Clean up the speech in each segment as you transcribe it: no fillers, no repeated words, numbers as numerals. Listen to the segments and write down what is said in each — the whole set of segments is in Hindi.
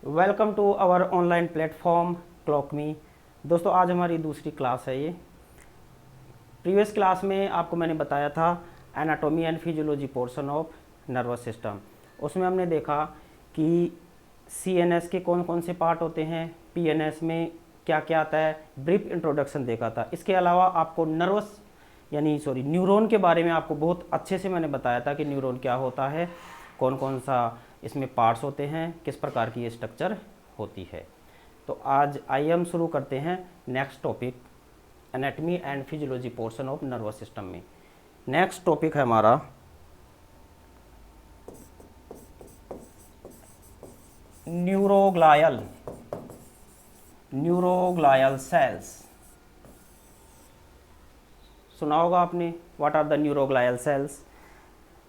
Welcome to our online platform clock me. दोस्तों आज हमारी दूसरी क्लास है ये। प्रीवियस क्लास में आपको मैंने बताया था anatomy and physiology portion of nervous system. उसमें हमने देखा कि सीएनएस के कौन कौन से पार्ट होते हैं, पीएनएस में क्या क्या आता है, ब्रीफ इंट्रोडक्शन देखा था। इसके अलावा आपको न्यूरॉन के बारे में आपको बहुत अच्छे से मैंने बताया था कि न्यूरॉन क्या होता है, कौन कौन सा इसमें पार्ट्स होते हैं, किस प्रकार की ये स्ट्रक्चर होती है। तो आज आइए हम शुरू करते हैं next topic, anatomy and physiology portion of nervous system में। नेक्स्ट टॉपिक है हमारा न्यूरोग्लायल सेल्स। सुना होगा आपने, what are the neuroglial cells.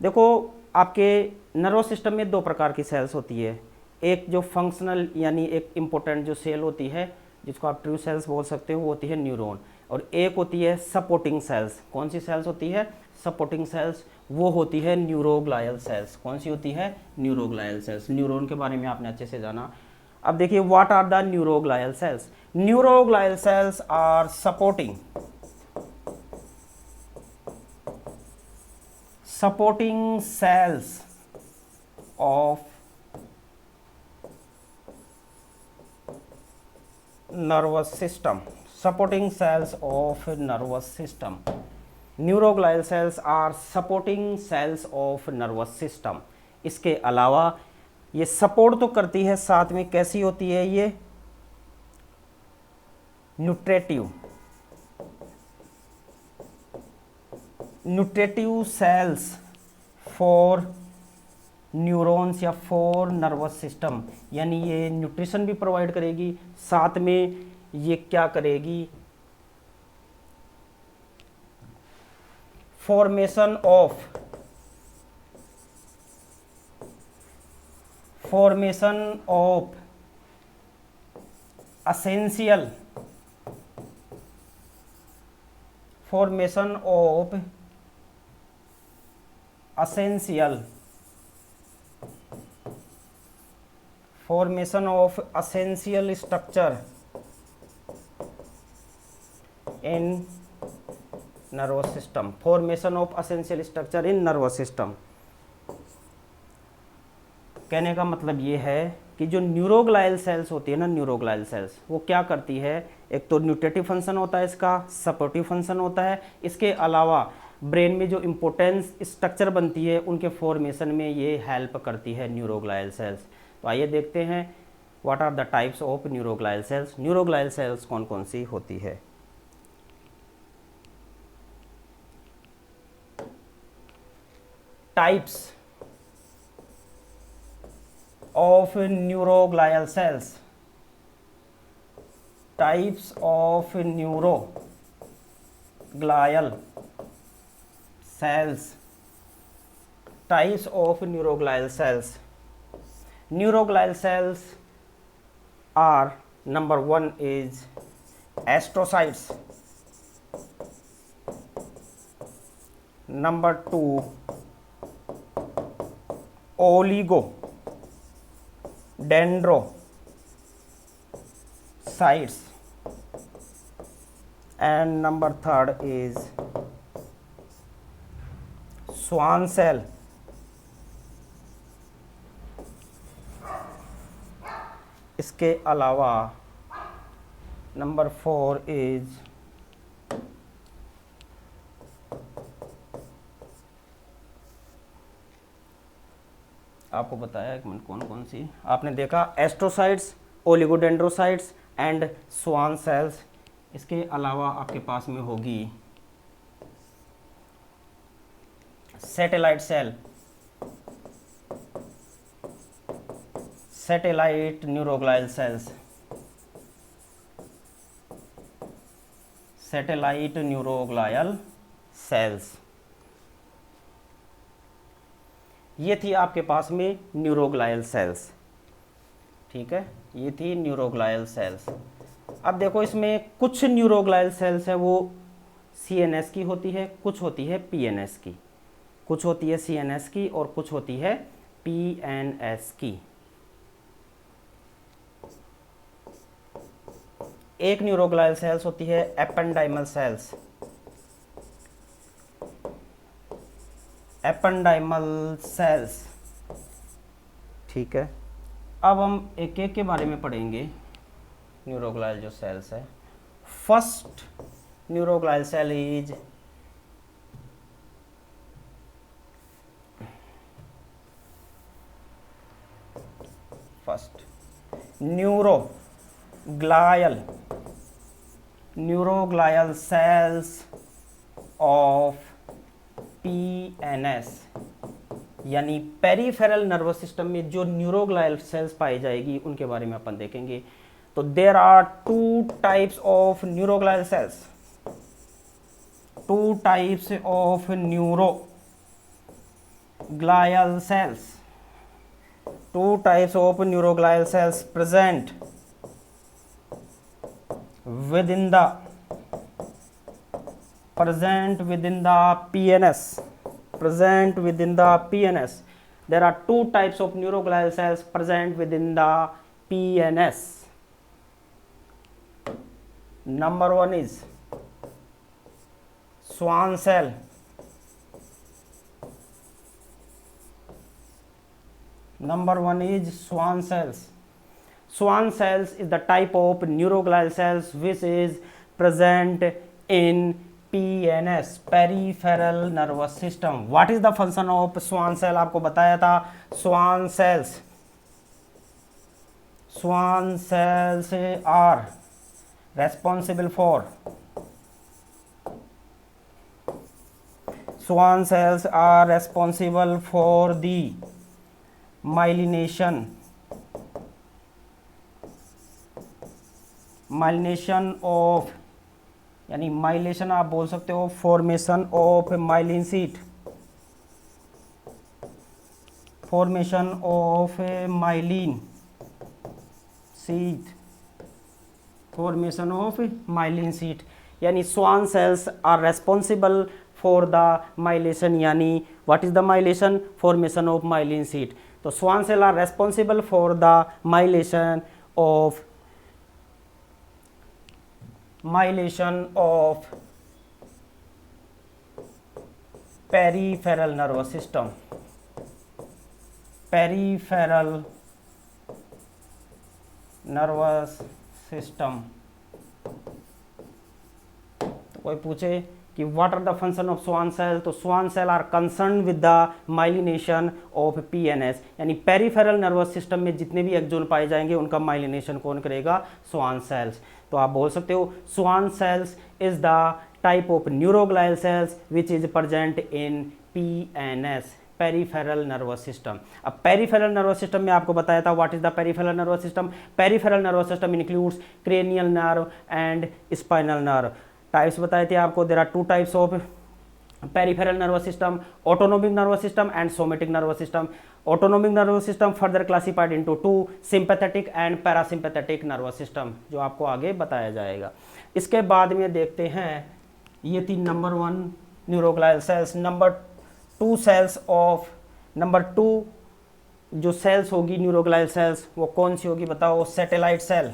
देखो आपके नर्वस सिस्टम में दो प्रकार की सेल्स होती है। एक जो फंक्शनल यानी एक इम्पोर्टेंट जो सेल होती है जिसको आप ट्रू सेल्स बोल सकते हो, वो होती है न्यूरॉन। और एक होती है सपोर्टिंग सेल्स। कौन सी सेल्स होती है? Supporting sales. वो होती है न्यूरोग्लायल सेल्स। कौन सी होती है? Neuroglial sales. न्यूरॉन के बारे में आपने अच्छे से जाना। अब देखिए what are the neuroglial cells. Neuroglial cells are supporting cells of nervous system. Supporting cells of nervous system. Neuroglial cells are supporting cells of nervous system. इसके अलावा ये सपोर्ट तो करती है, साथ में कैसी होती है ये? न्यूट्रेटिव सेल्स फॉर न्यूरॉन्स या फॉर नर्वस सिस्टम। यानी ये न्यूट्रिशन भी प्रोवाइड करेगी, साथ में ये क्या करेगी? Formation of essential structure in nervous system. Formation of essential structure in nervous system. कहने का मतलब ये है कि जो न्यूरोग्लायल सेल्स होती है ना, न्यूरोग्लायल सेल्स वो क्या करती है? एक तो न्यूट्रेटिव फंक्शन होता है इसका, सपोर्टिव फंक्शन होता है। इसके अलावा ब्रेन में जो इम्पोर्टेंस स्ट्रक्चर बनती है उनके फॉर्मेशन में ये हेल्प करती है न्यूरोग्लायल सेल्स। तो आइए देखते हैं what are the types of neuroglial cells. Neuroglial cells कौन कौन सी होती है? Types of neuroglial cells. Types of neuroglial cells. Types of neuroglial cells. Neuroglial cells are, number one is astrocytes, number two oligodendrocytes, and number third is Schwann cell. इसके अलावा नंबर फोर इज आपको बताया एक मिनट कौन कौन सी आपने देखा, astrocytes, oligodendrocytes and Schwann cells. इसके अलावा आपके पास में होगी satellite cell, satellite neuroglial cells, satellite neuroglial cells. ये थी आपके पास में न्यूरोग्लायल सेल्स। ठीक है, ये थी न्यूरोग्लायल सेल्स। अब देखो इसमें कुछ न्यूरोग्लायल सेल्स है वो सीएनएस की होती है, कुछ होती है पीएनएस की, कुछ होती है सीएनएस की और कुछ होती है पीएनएस की। एक न्यूरोग्लायल सेल्स होती है एपेंडाइमल सेल्स, एपेंडाइमल सेल्स, ठीक है। अब हम एक एक के बारे में पढ़ेंगे न्यूरोग्लायल जो सेल्स है। First neuroglial cell is first neuroglial cells of PNS, यानी पेरिफेरल नर्वस सिस्टम में जो न्यूरोग्लायल सेल्स पाई जाएगी उनके बारे में अपन देखेंगे। तो there are two types of neuroglial cells, two types of neuroglial cells, two types of neuroglial cells present within the PNS. There are two types of neuroglial cells present within the PNS. Number one is Schwann cell. Number one is Schwann cells. Schwann cells is the type of neuroglial cells which is present in PNS, peripheral nervous system. What is the function of Schwann cell? आपको बताया था Schwann cells are responsible for the myelination of, यानी माइलेशन आप बोल सकते हो formation of myelin seat, formation of myelin seat, यानी Schwann cells are responsible for the myelination, यानी what is the myelination? Formation of myelin sheath. तो Schwann cells are responsible for the myelination of peripheral nervous system. तो कोई पूछे कि what are the function of Schwann cell, तो Schwann cell are concerned with the myelination of PNS, यानी पेरिफेरल नर्वस सिस्टम में जितने भी एक्सोन पाए जाएंगे उनका माइलिनेशन कौन करेगा? Schwann cells. तो आप बोल सकते हो Schwann cells is the type of neuroglial cells which is present in PNS, peripheral nervous system. अब पेरिफेरल नर्वस सिस्टम में आपको बताया था what is the peripheral nervous system. Peripheral nervous system includes cranial nerve and spinal nerve. Types बताए थे आपको, there are two types of peripheral nervous system, autonomic nervous system and somatic nervous system. Autonomic nervous system further classified into two, sympathetic and parasympathetic nervous system, जो आपको आगे बताया जाएगा। इसके बाद में देखते हैं, ये थी number one neuroglial cells. Number two जो सेल्स होगी न्यूरोग्लायल सेल्स वो कौन सी होगी बताओ? Satellite cell.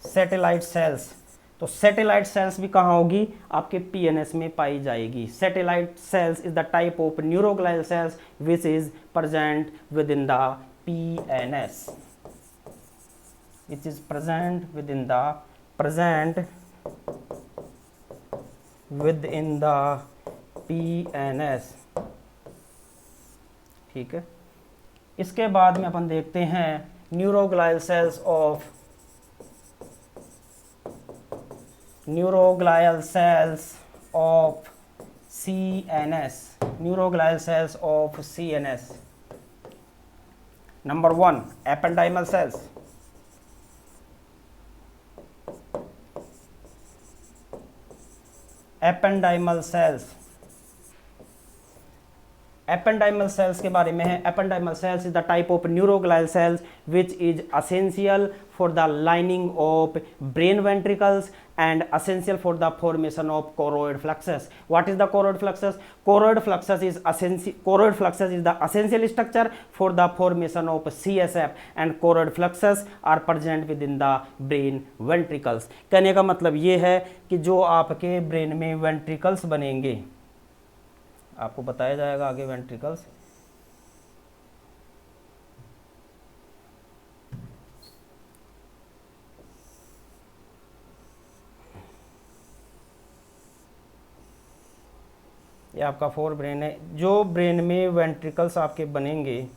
सैटेलाइट सेल्स, तो सैटेलाइट सेल्स भी कहाँ होगी? आपके पीएनएस में पाई जाएगी। Satellite cells is the type of neuroglial cells which is present with in the PNS, which is present within the PNS, ठीक है। इसके बाद में अपन देखते हैं neuroglial cells of CNS। Number one ependymal cells, ependymal cells के बारे में है। Ependymal cells is the type of neuroglial cells which is essential for the lining of brain ventricles and essential for the formation of choroid plexus. What is the choroid plexus? Choroid plexus is the essential structure for the formation of CSF and choroid plexus are present within the brain ventricles. कहने का मतलब ये है कि जो आपके ब्रेन में वेंट्रिकल्स बनेंगे, आपको बताया जाएगा आगे वेंट्रिकल्स, ये आपका फोर ब्रेन है। जो ब्रेन में वेंट्रिकल्स आपके बनेंगे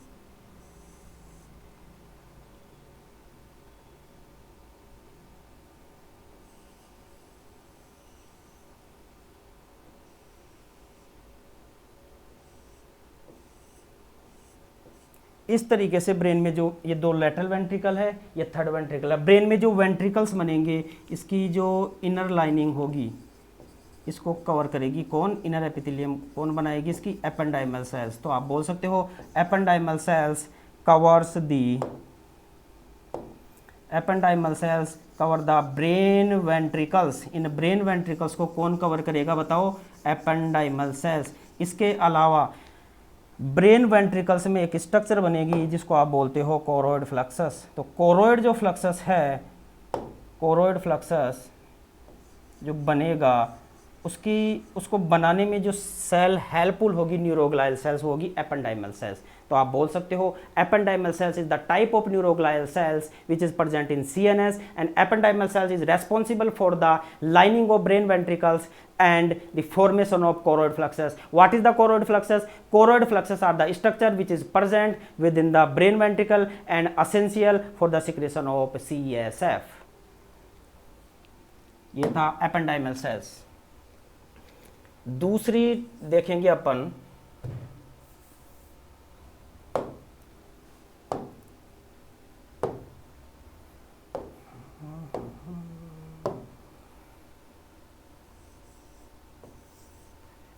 इस तरीके से, ब्रेन में जो ये दो लेटरल वेंट्रिकल है, ये थर्ड वेंट्रिकल है। ब्रेन में जो वेंट्रिकल्स बनेंगे इसकी जो इनर लाइनिंग होगी इसको कवर करेगी कौन? Inner epithelium. कौन बनाएगी इसकी? Ependymal sales. तो आप बोल सकते हो ependymal sales covers the, ependymal sales cover the brain ventricles. In brain ventricles को कौन कवर करेगा बताओ? Ependymal sales. इसके अलावा ब्रेन वेंट्रिकल्स में एक स्ट्रक्चर बनेगी जिसको आप बोलते हो कोरोइड फ्लक्सस। तो कोरोइड जो फ्लक्सस है, कोरोइड फ्लक्सस जो बनेगा उसको बनाने में जो सेल हेल्पफुल होगी न्यूरोग्लायल सेल्स होगी एपेंडाइमल सेल्स। तो आप बोल सकते हो ependymal cells is the type of neuroglial cells which is present in CNS and ependymal cells is responsible for the lining of brain ventricles and the formation of choroid plexus. What is the choroid plexus? Choroid plexus are the structure which is present within the brain ventricle and essential for the secretion of CSF. ये था एपेंडाइमल सेल्स। दूसरी देखेंगे अपन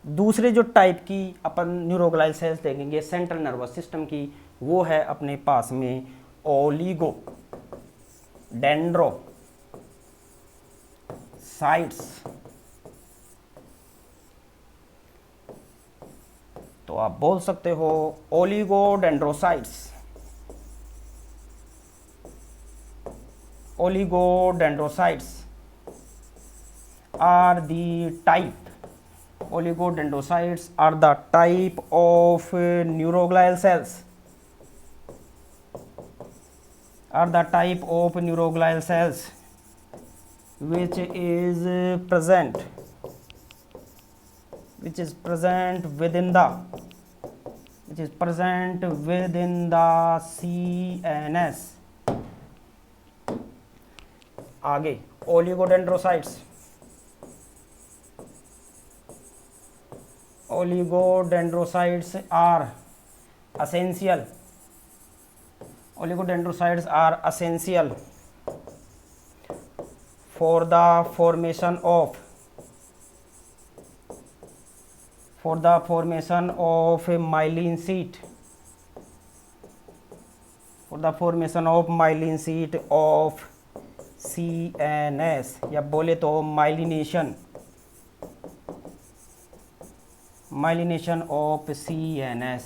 दूसरे जो टाइप की अपन न्यूरोग्लायल सेल्स देखेंगे सेंट्रल नर्वस सिस्टम की, वो है अपने पास में ओलिगो डेंड्रोसाइट्स। तो आप बोल सकते हो oligodendrocytes. Oligodendrocytes are the type, oligodendrocytes are the type of neuroglial cells, are the type of neuroglial cells which is present within the CNS। आगे oligodendrocytes are essential for the formation of myelin sheath, of CNS, या बोले तो माइलिनेशन ऑफ CNS।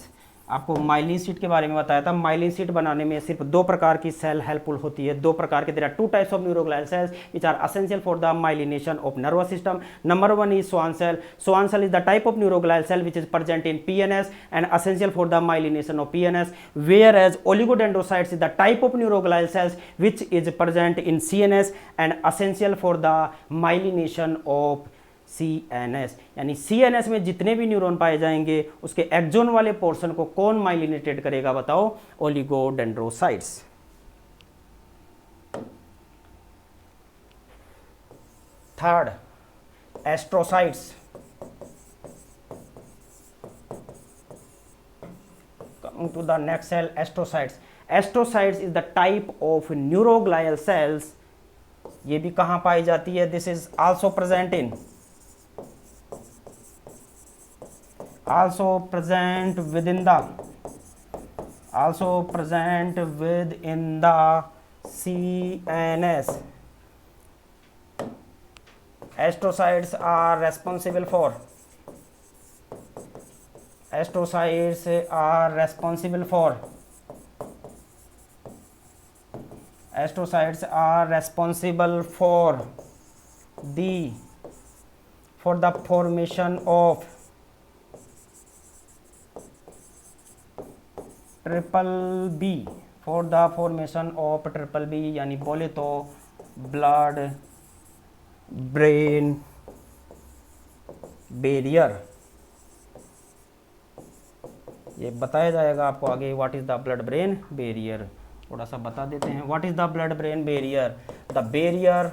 आपको माइलिन शीट के बारे में बताया था। माइलिन शीट बनाने में सिर्फ दो प्रकार की सेल हेल्पफुल होती है, दो प्रकार के। There are two types of neuroglial cells which are essential for the myelination of nervous system. Number one is Schwann cell. Schwann cell is the type of neuroglial cell which is present in PNS and essential for the myelination of PNS, whereas oligodendrocytes is the type of neuroglial cells which is present in CNS and essential for the myelination of CNS। यानी CNS में जितने भी न्यूरॉन पाए जाएंगे उसके एक्सोन वाले पोर्शन को कौन माइलिनेटेड करेगा बताओ? Oligodendrocytes. Third, astrocytes. Coming to the next cell, astrocytes. Astrocytes is the type of neuroglial cells. ये भी कहां पाई जाती है? This is also present in also present within the CNS. Astrocytes are responsible for the formation of triple B, यानी बोले तो ब्लड ब्रेन बैरियर। ये बताया जाएगा आपको आगे, what is the blood brain barrier. थोड़ा सा बता देते हैं, what is the blood brain barrier. The barrier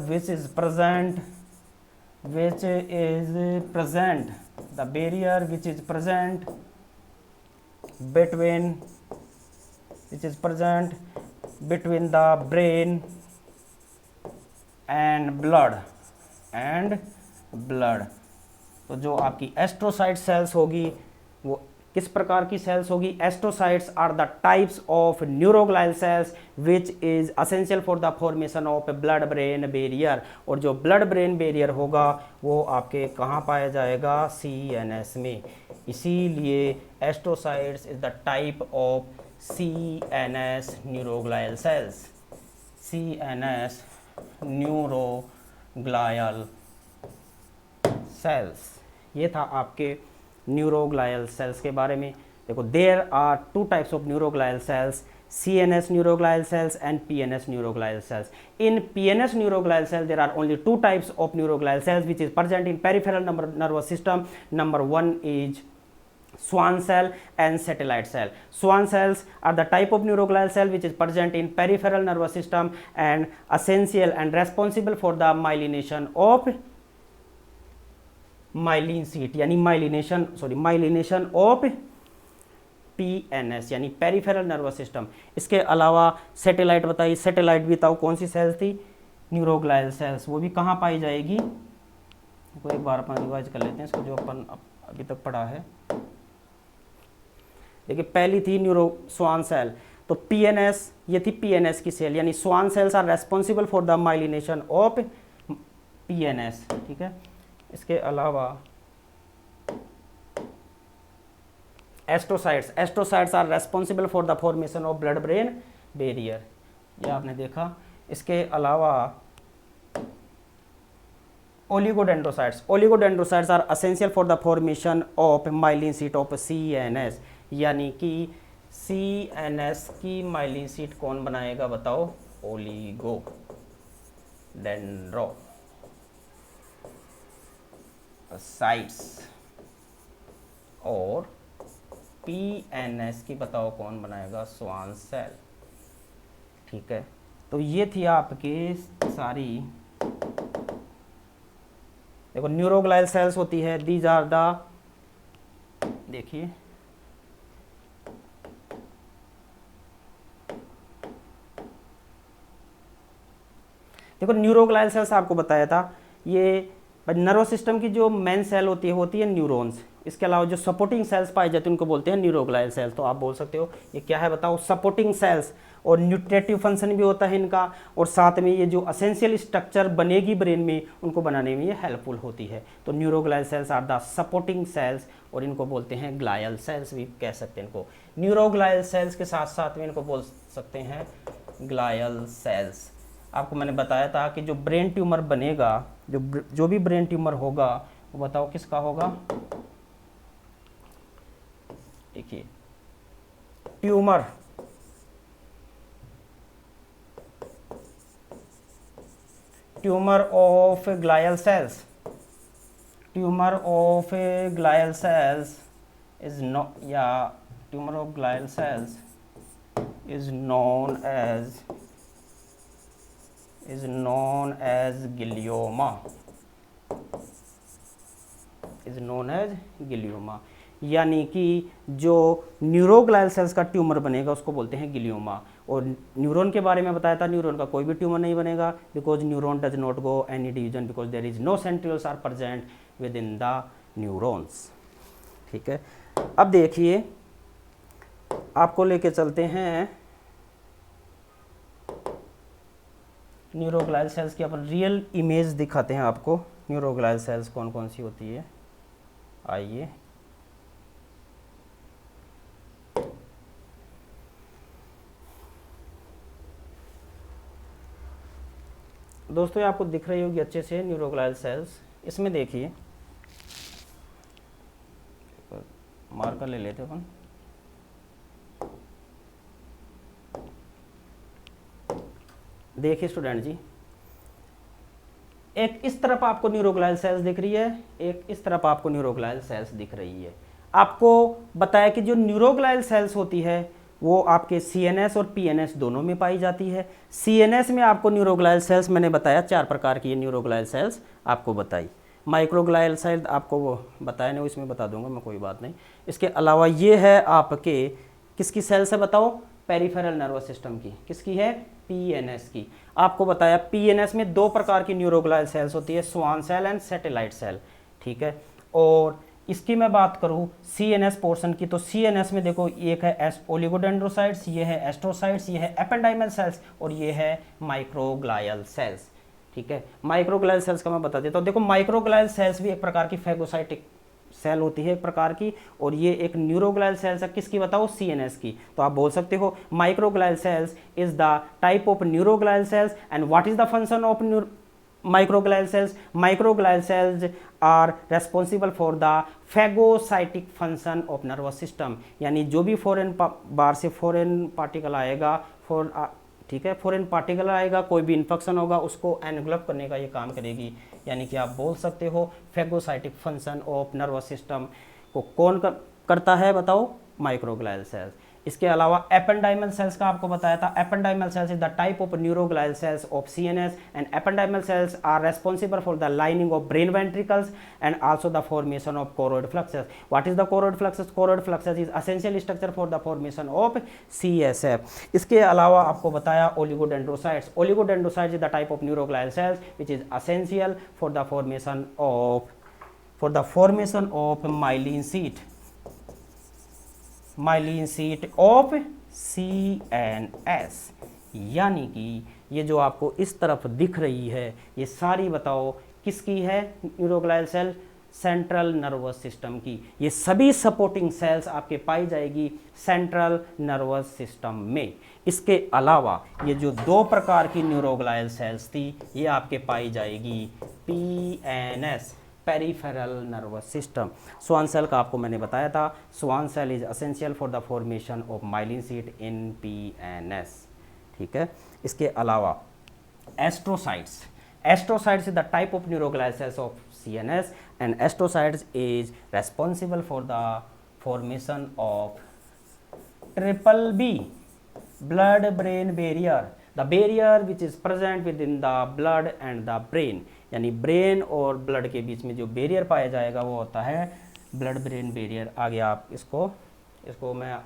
which is present between the brain and blood तो जो आपकी एस्ट्रोसाइट सेल्स होगी वो किस प्रकार की सेल्स होगी। Astrocytes are the types of neuroglial cells which is essential for the formation of blood brain barrier. और जो ब्लड ब्रेन बैरियर होगा वो आपके कहाँ पाया जाएगा, CNS में। इसीलिए astrocytes is the type of CNS neuroglial cells. CNS neuroglial cells. ये था आपके न्यूरोग्लायल सेल्स के बारे में। देखो, there are two types of neuroglial cells, CNS neuroglial cells and PNS neuroglial cells. In PNS neuroglial cells there are only two types of neuroglial cells which is present in peripheral nervous system. Number one is Schwann cell and satellite cell. Schwann cells are the type of neuroglial cell which is present in peripheral nervous system and essential and responsible for the myelination of myelin sheath, यानी माइलिनेशन ऑफ PNS यानी पेरिफेरल नर्वस सिस्टम। इसके अलावा सैटेलाइट बताइए, सैटेलाइट भी बताओ कौन सी सेल्स थी, न्यूरोग्लायल सेल्स। वो भी कहाँ पाई जाएगी, तो एक बार अपन रिवाइज कर लेते हैं इसको जो अपन अभी तक पढ़ा है। देखिए, पहली थी स्वान सेल, तो PNS, ये थी PNS की सेल, यानी Schwann cells are responsible for the myelination of PNS। ठीक है, इसके अलावा astrocytes are responsible for the formation of blood brain barrier, ये आपने देखा। इसके अलावा oligodendrocytes are essential for the formation of myelin sheath of CNS, यानी कि CNS की माइलिन शीट कौन बनाएगा बताओ, ओलिगोडेंड्रोसाइट्स। और PNS की बताओ कौन बनाएगा, स्वान सेल। ठीक है, तो ये थी आपके सारी, देखो न्यूरोग्लायल सेल्स होती है, दीज आर द, देखिए देखो न्यूरोग्लायल सेल्स आपको बताया था, ये नर्वस सिस्टम की जो मेन सेल होती है न्यूरॉन्स। इसके अलावा जो सपोर्टिंग सेल्स पाई जाती है उनको बोलते हैं न्यूरोग्लायल सेल्स। तो आप बोल सकते हो ये क्या है बताओ, सपोर्टिंग सेल्स। और न्यूट्रेटिव फंक्शन भी होता है इनका, और साथ में ये जो असेंशियल स्ट्रक्चर बनेगी ब्रेन में उनको बनाने में ये हेल्पफुल होती है। तो neuroglial cells are the supporting cells, और इनको बोलते हैं ग्लायल सेल्स भी कह सकते हैं इनको। न्यूरोग्लायल सेल्स के साथ साथ में इनको बोल सकते हैं ग्लायल सेल्स। आपको मैंने बताया था कि जो ब्रेन ट्यूमर बनेगा, जो भी ब्रेन ट्यूमर होगा वो बताओ किसका होगा। देखिए, tumour of glial cells is known as glioma, यानी कि जो न्यूरोग्लायल सेल्स का ट्यूमर बनेगा उसको बोलते हैं गिलियोमा। और न्यूरॉन के बारे में बताया था, न्यूरॉन का कोई भी ट्यूमर नहीं बनेगा, because neuron does not go any division, because there is no centrioles are present with in the neurons. ठीक है, अब देखिए आपको लेके चलते हैं न्यूरोग्लाइल सेल्स की, अपन रियल इमेज दिखाते हैं आपको, न्यूरोग्लाइल सेल्स कौन कौन सी होती है। आइए, दोस्तों ये आपको दिख रही होगी अच्छे से न्यूरोग्लाइल सेल्स। इसमें देखिए, मार्कर ले लेते अपन, देखिए स्टूडेंट जी, एक इस तरफ आपको न्यूरोग्लाइल सेल्स दिख रही है, एक इस तरफ आपको न्यूरोग्लाइल सेल्स दिख रही है। आपको बताया कि जो न्यूरोग्लाइल सेल्स होती है वो आपके सीएनएस और पीएनएस दोनों में पाई जाती है। सीएनएस में आपको न्यूरोग्लाइल सेल्स मैंने बताया 4 प्रकार की, ये न्यूरोग्लाइल सेल्स आपको बताई। माइक्रोग्लाइल सेल आपको वो बताया नहीं, इसमें बता दूंगा मैं, कोई बात नहीं। इसके अलावा ये है आपके किसकी सेल्स है बताओ, पेरिफेरल नर्वस सिस्टम की, किसकी है, पीएनएस की। आपको बताया पीएनएस में 2 प्रकार की न्यूरोग्लाइल सेल्स होती है, Schwann cell and satellite cell. ठीक है, और इसकी मैं बात करूं सीएनएस पोर्शन की, तो सीएनएस में देखो एक है ओलिगोडेंड्रोसाइट्स, ये है एस्ट्रोसाइट्स, ये है एपेंडाइमल सेल्स और ये है माइक्रोग्लाइल सेल्स। ठीक है, माइक्रोग्लाइल सेल्स का मैं बता देता हूँ। देखो माइक्रोग्लाइल सेल्स भी एक प्रकार की फैगोसाइटिक सेल होती है एक प्रकार की, और ये एक न्यूरोग्लाइल सेल्स है, किसकी बताओ, सीएनएस की। तो आप बोल सकते हो microglial cells is the type of neuroglial cells and what is the function of microglial cells. Microglial cells are responsible for the phagocytic function of nervous system, यानी जो भी फॉरेन बाहर से फॉरेन पार्टिकल आएगा, ठीक है, फॉरेन पार्टिकल आएगा, कोई भी इन्फेक्शन होगा उसको एनगल्फ करने का ये काम करेगी। यानी कि आप बोल सकते हो phagocytic function of nervous system को कौन करता है बताओ, माइक्रोग्लाइल सेल्स। इसके अलावा एपेंडाइमल सेल्स का आपको बताया था, ependymal cells is the type of neuroglial cells of CNS and ependymal cells are responsible for the lining of brain ventricles and also the formation of choroid plexus. What is the choroid plexus? Choroid plexus is essential structure for the formation of CSF. इसके अलावा आपको बताया oligodendrocytes. Oligodendrocytes is the type of neuroglial cells which is essential for the formation of myelin sheath, myelin sheath of CNS. यानी कि ये जो आपको इस तरफ दिख रही है ये सारी बताओ किसकी है, न्यूरोग्लाइल सेल, सेंट्रल नर्वस सिस्टम की। ये सभी सपोर्टिंग सेल्स आपके पाई जाएगी सेंट्रल नर्वस सिस्टम में। इसके अलावा ये जो 2 प्रकार की न्यूरोग्लाइल सेल्स थी ये आपके पाई जाएगी PNS, peripheral nervous system. Schwann cell का आपको मैंने बताया था, Schwann cell is essential for the formation of myelin sheath in PNS. ठीक है, इसके अलावा astrocytes, astrocytes is the type of neuroglial cells of CNS and astrocytes is responsible for the formation of triple B, blood brain barrier, the barrier which is present with in the blood and the brain. यानी ब्रेन और ब्लड के बीच में जो बैरियर पाया जाएगा वो होता है ब्लड ब्रेन बैरियर। आगे आप इसको मैं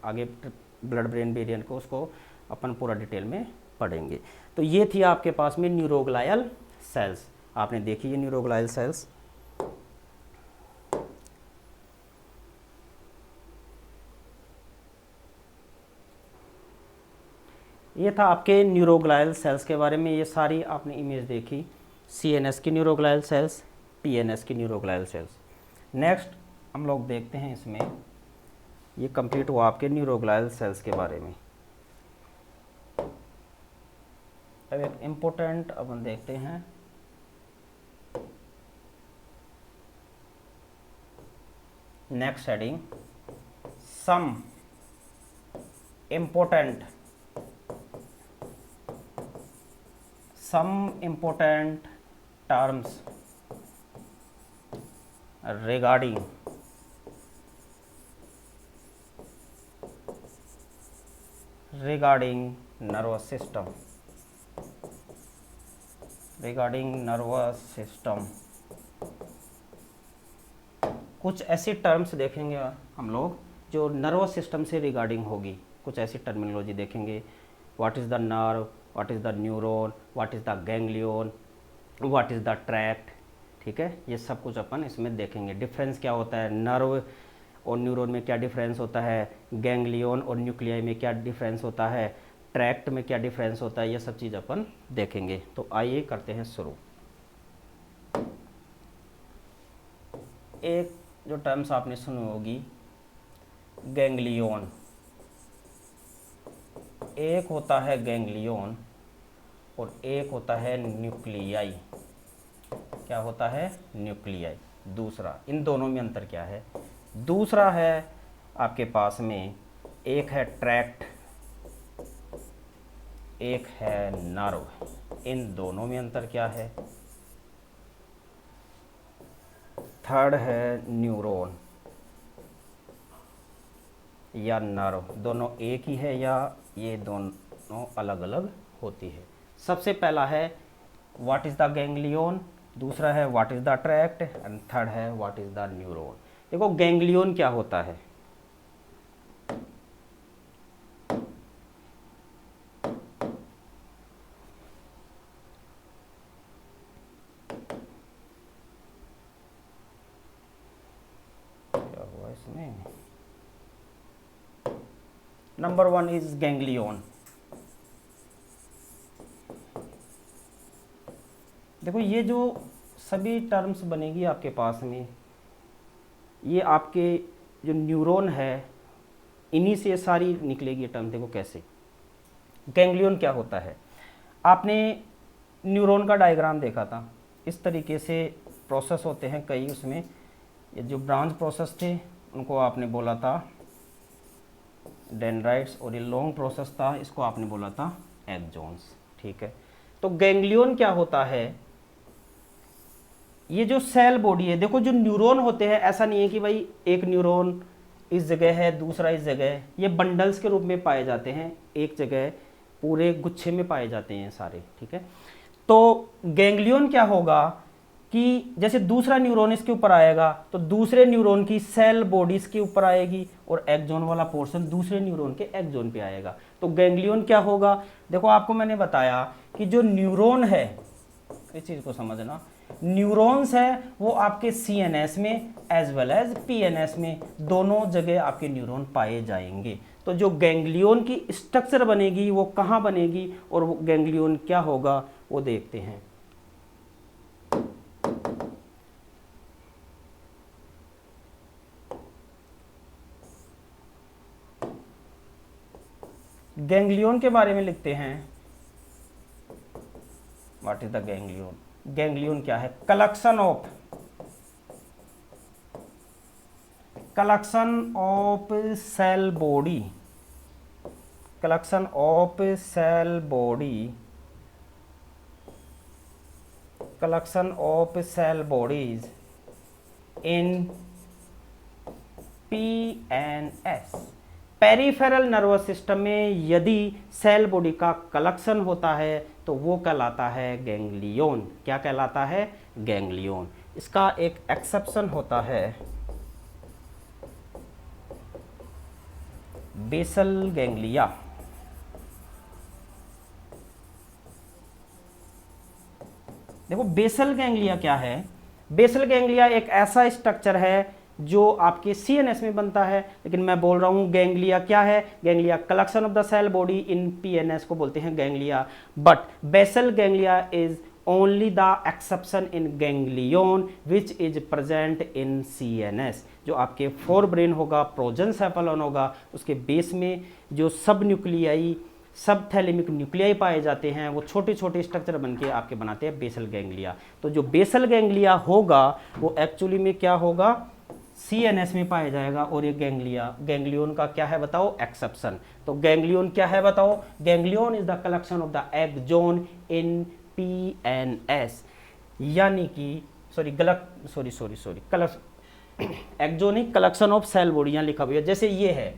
आगे ब्लड ब्रेन बैरियर को उसको अपन पूरा डिटेल में पढ़ेंगे। तो ये थी आपके पास में न्यूरोग्लाइल सेल्स, आपने देखी ये न्यूरोग्लाइल सेल्स। ये था आपके न्यूरोग्लाइल सेल्स के बारे में, ये सारी आपने इमेज देखी, सीएनएस की न्यूरोग्लाइल सेल्स, पीएनएस की न्यूरोग्लाइल सेल्स। नेक्स्ट हम लोग देखते हैं इसमें, ये कंप्लीट हुआ आपके न्यूरोग्लाइल सेल्स के बारे में। अब एक इम्पोर्टेंट अपन देखते हैं, next heading, some important terms regarding nervous system, कुछ ऐसी टर्म्स देखेंगे हम लोग जो नर्वस सिस्टम से रिगार्डिंग होगी। कुछ ऐसी टर्मिनोलॉजी देखेंगे, what is the nerve, what is the neuron, what is the ganglion, what is the tract, ठीक है, ये सब कुछ अपन इसमें देखेंगे। डिफरेंस क्या होता है, नर्व और न्यूरॉन में क्या डिफरेंस होता है, गैंग्लियन और न्यूक्लियाई में क्या डिफरेंस होता है, ट्रैक्ट में क्या डिफरेंस होता है, ये सब चीज़ अपन देखेंगे। तो आइए करते हैं शुरू। एक जो टर्म्स आपने सुनी होगी, गैंग्लियन, एक होता है गैंग्लियन और एक होता है न्यूक्लियाई। क्या होता है, न्यूक्लियाई। दूसरा, इन दोनों में अंतर क्या है, दूसरा है आपके पास में एक है ट्रैक्ट, एक है नर्व। इन दोनों में अंतर क्या है, थर्ड है न्यूरॉन या नर्व, दोनों एक ही है या ये दोनों अलग अलग होती है। सबसे पहला है व्हाट इज़ द गैंग्लियन, दूसरा है what is the tract and third है व्हाट इज़ द न्यूरॉन। देखो गैंग्लियन क्या होता है, क्या हुआ इसमें, नंबर 1 इज गैंग्लियन। देखो ये जो सभी टर्म्स बनेगी आपके पास में, ये आपके जो न्यूरॉन है इन्हीं से सारी निकलेगी टर्म। देखो कैसे, गैंग्लियन क्या होता है, आपने न्यूरॉन का डायग्राम देखा था, इस तरीके से प्रोसेस होते हैं कई, उसमें ये जो ब्रांच प्रोसेस थे उनको आपने बोला था डेंड्राइट्स, और ये लॉन्ग प्रोसेस था इसको आपने बोला था एक्सॉन्स, ठीक है। तो गैंग्लियन क्या होता है, ये जो सेल बॉडी है, देखो जो न्यूरॉन होते हैं ऐसा नहीं है कि भाई एक न्यूरॉन इस जगह है दूसरा इस जगह है, ये बंडल्स के रूप में पाए जाते हैं, एक जगह पूरे गुच्छे में पाए जाते हैं सारे, ठीक है। तो गैंग्लियन क्या होगा कि जैसे दूसरा न्यूरॉन इसके ऊपर आएगा तो दूसरे न्यूरॉन की सेल बॉडी इसके ऊपर आएगी और एक्सॉन वाला पोर्शन दूसरे न्यूरॉन के एक्सॉन पे आएगा। तो गैंग्लियन क्या होगा, देखो आपको मैंने बताया कि जो न्यूरॉन है, इस चीज को समझना, न्यूरॉन्स है वो आपके सीएनएस में एज वेल एज पीएनएस में दोनों जगह आपके न्यूरॉन पाए जाएंगे। तो जो गैंग्लियन की स्ट्रक्चर बनेगी वो कहाँ बनेगी और वो गैंग्लियन क्या होगा वो देखते हैं। गैंग्लियन के बारे में लिखते हैं, what is the ganglion, ganglion क्या है, collection of cell body, collection of cell body, collection of cell bodies in PNS, peripheral nervous system में यदि सेल बॉडी का कलेक्शन होता है तो वो कहलाता है गैंग्लियन। क्या कहलाता है, गैंग्लियन। इसका एक एक्सेप्शन होता है बेसल गैंग्लिया। देखो बेसल गैंग्लिया क्या है, बेसल गैंग्लिया एक ऐसा स्ट्रक्चर है जो आपके सीएनएस में बनता है, लेकिन मैं बोल रहा हूं गैंग्लिया क्या है, ganglia collection of the cell body in PNS को बोलते हैं ganglia, but basal ganglia is only the exception in ganglion which is present in CNS. जो आपके फोर ब्रेन होगा, प्रोजेंसेफेलॉन होगा, उसके बेस में जो सब न्यूक्लियाई, सब थैलेमिक न्यूक्लियाई पाए जाते हैं, वो छोटे छोटे स्ट्रक्चर बन के आपके बनाते हैं बेसल गैंग्लिया। तो जो बेसल गैंग्लिया होगा वो एक्चुअली में क्या होगा, सीएनएस में पाया जाएगा, और ये गैंग्लियन का क्या है बताओ, एक्सेप्शन। तो गैंग्लियन क्या है बताओ, ganglion is the collection of the axon in PNS, यानी कि axonic collection of cell body यहां लिखा हुआ है, जैसे ये है,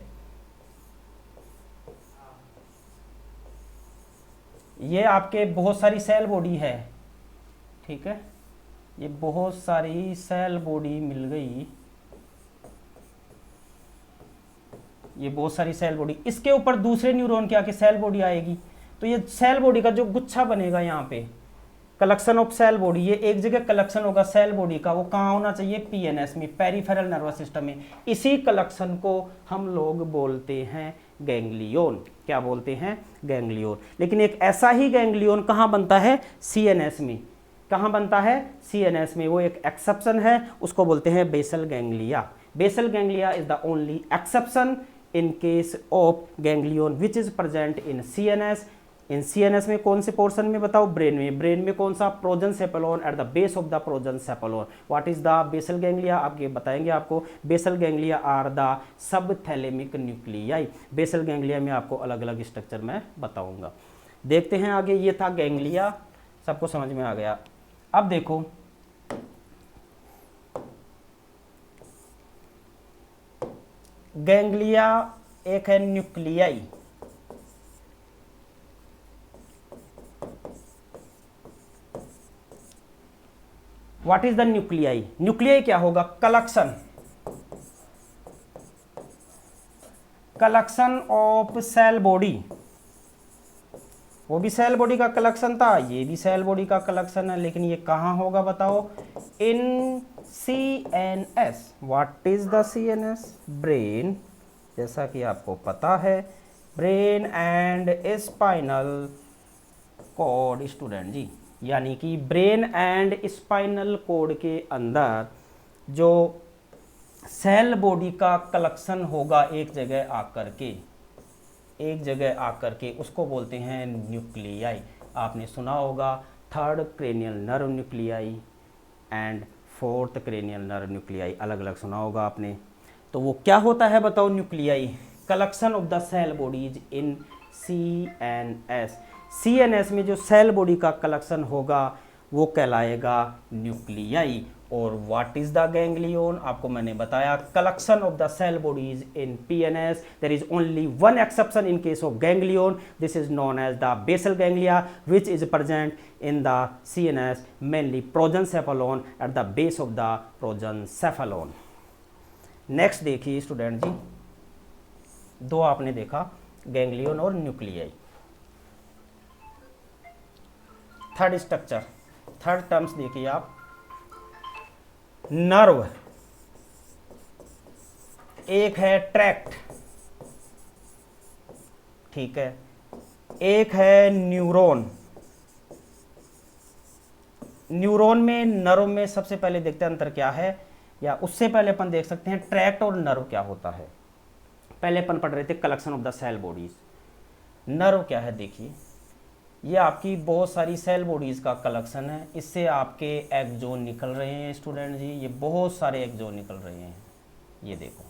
ये आपके बहुत सारी सेल बॉडी है, ठीक है, ये बहुत सारी सेल बॉडी मिल गई, ये बहुत सारी सेल बॉडी, इसके ऊपर दूसरे न्यूरॉन के आके सेल बॉडी आएगी, तो ये सेल बॉडी का जो गुच्छा बनेगा यहाँ पे, कलेक्शन ऑफ सेल बॉडी, ये एक जगह कलेक्शन होगा सेल बॉडी का, वो कहाँ होना चाहिए, पीएनएस में, पेरिफेरल नर्वस सिस्टम में। इसी कलेक्शन को हम लोग बोलते हैं गैंग्लियोन। क्या बोलते हैं, गैंग्लियोन। लेकिन एक ऐसा ही गैंग्लियोन कहाँ बनता है, सीएनएस में। कहाँ बनता है, सीएनएस में। वो एक एक्सेप्शन है, उसको बोलते हैं basal ganglia. Basal ganglia is the only exception in case of ganglion which is present in CNS. In CNS में कौन से पोर्शन में बताओ, ब्रेन में। ब्रेन में कौन सा, prosencephalon at the base of the prosencephalon. What is the basal ganglia, आपके बताएंगे आपको। Basal ganglia are the subthalamic nuclei. Basal ganglia में आपको अलग अलग स्ट्रक्चर में बताऊंगा। देखते हैं आगे, ये था गैंग्लिया, सबको समझ में आ गया। अब देखो गैंग्लिया एक है nuclei. What is the nuclei, nuclei क्या होगा, collection, collection of cell body. वो भी सेल बॉडी का कलेक्शन था, ये भी सेल बॉडी का कलेक्शन है, लेकिन ये कहाँ होगा बताओ, in CNS। What is the CNS, brain, जैसा कि आपको पता है, brain and spinal cord student ji, यानी कि ब्रेन एंड स्पाइनल कॉर्ड के अंदर जो सेल बॉडी का कलेक्शन होगा एक जगह आकर के, एक जगह आकर के, उसको बोलते हैं न्यूक्लियाई। आपने सुना होगा third cranial nerve nuclei and fourth cranial nerve nuclei, अलग अलग सुना होगा आपने। तो वो क्या होता है बताओ, nuclei, collection of the cell bodies in CNS। CNS में जो सेल बॉडी का कलेक्शन होगा वो कहलाएगा न्यूक्लियाई। और व्हाट इज द गैंग्लियोन, आपको मैंने बताया, collection of the cell bodies in PNS। There is only one exception in case of ganglion, this is known as the basal ganglia which is present in the CNS, mainly prosencephalon at the base of the prosencephalon. Next देखिए स्टूडेंट जी, दो आपने देखा, गैंग्लियोन और nuclei. Third structure, third terms देखिए आप, नर्व, एक है ट्रैक्ट, ठीक है, एक है न्यूरॉन। न्यूरॉन में नर्व में सबसे पहले देखते हैं अंतर क्या है, या उससे पहले अपन देख सकते हैं ट्रैक्ट और नर्व क्या होता है। पहले अपन पढ़ रहे थे collection of the cell bodies. Nerve क्या है, देखिए ये आपकी बहुत सारी सेल बॉडीज का कलेक्शन है, इससे आपके एक्सोन निकल रहे हैं स्टूडेंट जी, ये बहुत सारे एक्सोन निकल रहे हैं, ये देखो।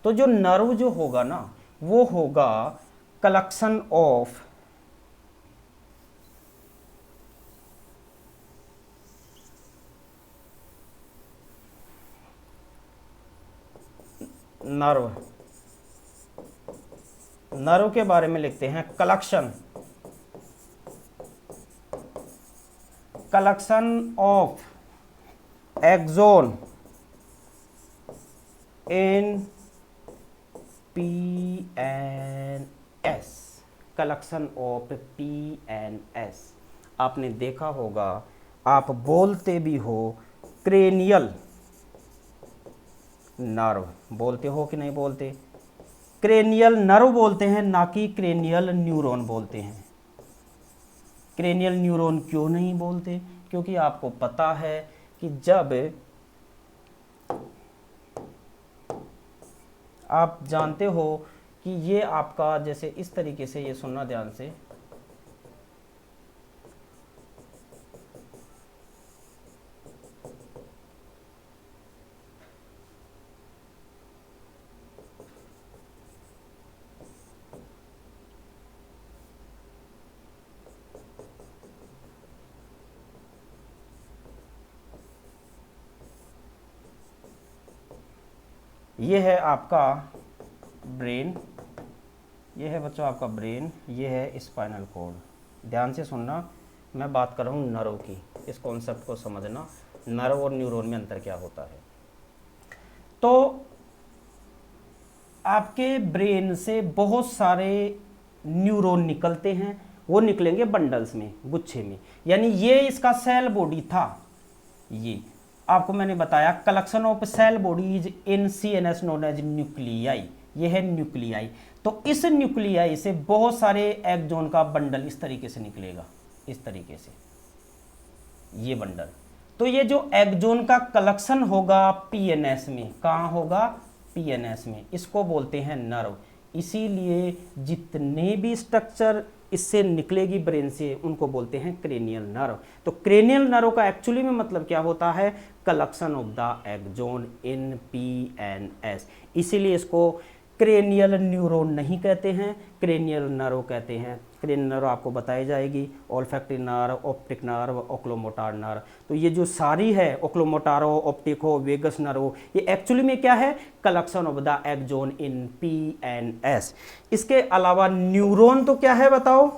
तो जो नर्व जो होगा ना, वो होगा कलेक्शन ऑफ नर्व। नर्व के बारे में लिखते हैं collection, collection of axon in PNS, collection of PNS। आपने देखा होगा, आप बोलते भी हो क्रेनियल नर्व, बोलते हो कि नहीं बोलते, क्रेनियल नर्व बोलते हैं, ना कि क्रेनियल न्यूरॉन बोलते हैं। क्रेनियल न्यूरॉन क्यों नहीं बोलते, क्योंकि आपको पता है कि जब आप जानते हो कि ये आपका, जैसे इस तरीके से, ये सुनना ध्यान से, ये है आपका ब्रेन, ये है बच्चों आपका ब्रेन, ये है स्पाइनल कॉर्ड। ध्यान से सुनना, मैं बात कर रहा हूँ नर्व की, इस कॉन्सेप्ट को समझना, नर्व और न्यूरॉन में अंतर क्या होता है। तो आपके ब्रेन से बहुत सारे न्यूरॉन निकलते हैं, वो निकलेंगे बंडल्स में, गुच्छे में, यानी ये इसका सेल बॉडी था। ये आपको मैंने बताया collection of cell bodies in CNS known as nuclei, ये है न्यूक्लियाई। तो इस न्यूक्लियाई से बहुत सारे एक्सोन का बंडल इस तरीके से निकलेगा, इस तरीके से ये बंडल। तो ये जो एक्सोन का कलेक्शन होगा PNS में, कहाँ होगा? PNS में, इसको बोलते हैं नर्व। इसीलिए जितने भी स्ट्रक्चर इससे निकलेगी ब्रेन से उनको बोलते हैं क्रेनियल नर्व। तो क्रेनियल नर्व का एक्चुअली में मतलब क्या होता है? Collection of the axon in PNS। इसीलिए इसको क्रेनियल न्यूरॉन नहीं कहते हैं, क्रेनियल नर्व कहते हैं। क्रेनियल नर्व आपको बताई जाएगी, olfactory nerve, optic nerve, oculomotor nerve. तो ये जो सारी है, ओक्लोमोटर हो, ऑप्टिक हो, वेगस नर्व हो, ये एक्चुअली में क्या है? Collection of the axon in PNS। इसके अलावा न्यूरॉन तो क्या है बताओ?